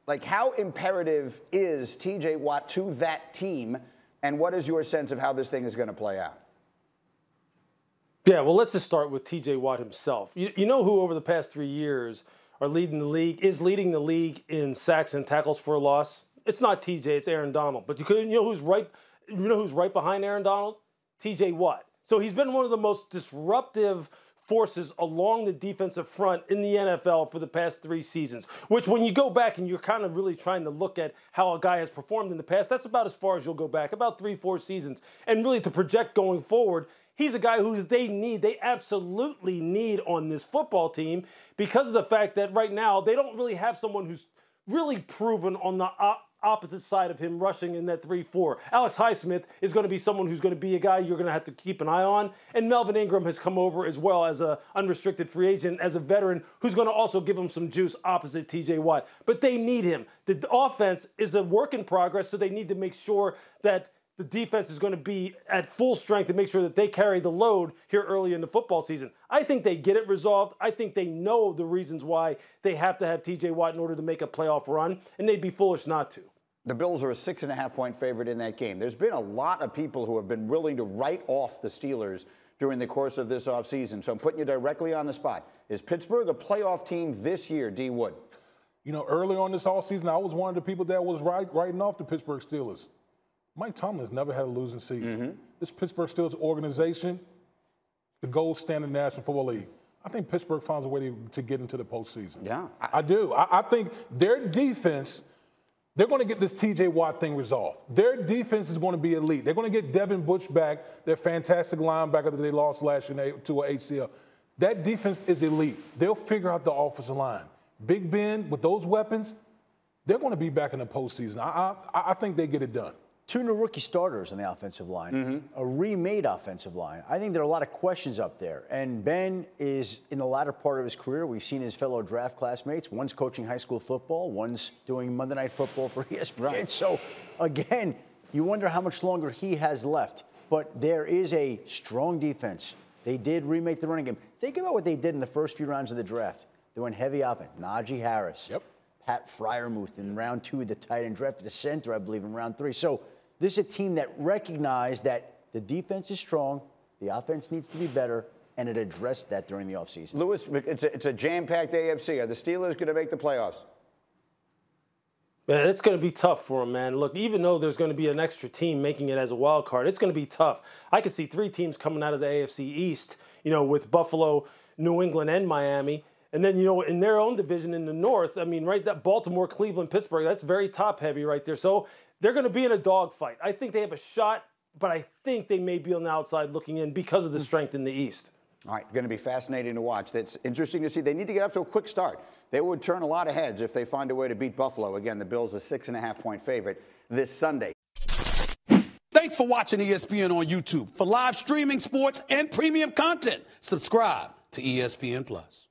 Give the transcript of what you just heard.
Like, how imperative is T.J. Watt to that team, and what is your sense of how this thing is going to play out? Yeah, well, let's just start with T.J. Watt himself. You know who over the past 3 years is leading the league in sacks and tackles for a loss? It's not T.J., it's Aaron Donald. But you know who's right behind Aaron Donald? T.J. Watt. So he's been one of the most disruptive forces along the defensive front in the NFL for the past 3 seasons, which when you go back and you're kind of really trying to look at how a guy has performed in the past, that's about as far as you'll go back, about 3-4 seasons. And really to project going forward, he's a guy who they absolutely need on this football team because of the fact that right now they don't really have someone who's really proven on the opposite side of him rushing in that 3-4. Alex Highsmith is going to be someone who's going to be a guy you're going to have to keep an eye on. And Melvin Ingram has come over as well as an unrestricted free agent, as a veteran who's going to also give him some juice opposite T.J. Watt. But they need him. The offense is a work in progress, so they need to make sure that the defense is going to be at full strength to make sure that they carry the load here early in the football season. I think they get it resolved. I think they know the reasons why they have to have T.J. Watt in order to make a playoff run, and they'd be foolish not to. The Bills are a 6.5-point favorite in that game. There's been a lot of people who have been willing to write off the Steelers during the course of this offseason. So I'm putting you directly on the spot. Is Pittsburgh a playoff team this year, D. Wood? You know, early on this offseason, I was one of the people that was writing off the Pittsburgh Steelers. Mike Tomlin's never had a losing season. This Pittsburgh Steelers organization, the gold standard National Football League. I think Pittsburgh finds a way to get into the postseason. Yeah. I do. I think their defense, they're going to get this T.J. Watt thing resolved. Their defense is going to be elite. They're going to get Devin Butch back, their fantastic linebacker that they lost last year to an ACL. That defense is elite. They'll figure out the offensive line. Big Ben, with those weapons, they're going to be back in the postseason. I think they get it done. 2 new rookie starters on the offensive line, a remade offensive line. I think there are a lot of questions up there. And Ben is in the latter part of his career. We've seen his fellow draft classmates. One's coaching high school football. One's doing Monday Night Football for ESPN. Right. So, again, you wonder how much longer he has left. But there is a strong defense. They did remake the running game. Think about what they did in the first few rounds of the draft. They went heavy offense. Najee Harris. Yep. Pat Freiermuth in round 2, the tight end, drafted a center, I believe, in round 3. So, this is a team that recognized that the defense is strong, the offense needs to be better, and it addressed that during the offseason. Lewis, it's a jam-packed AFC. Are the Steelers going to make the playoffs? Man, it's going to be tough for them, man. Look, even though there's going to be an extra team making it as a wild card, it's going to be tough. I could see 3 teams coming out of the AFC East, with Buffalo, New England, and Miami. And then, in their own division in the North, I mean, right, that Baltimore, Cleveland, Pittsburgh, that's very top-heavy right there. So they're going to be in a dogfight. I think they have a shot, but I think they may be on the outside looking in because of the strength in the East. All right, going to be fascinating to watch. That's interesting to see. They need to get off to a quick start. They would turn a lot of heads if they find a way to beat Buffalo. Again, the Bills a 6.5-point favorite this Sunday. Thanks for watching ESPN on YouTube. For live streaming, sports, and premium content, subscribe to ESPN+.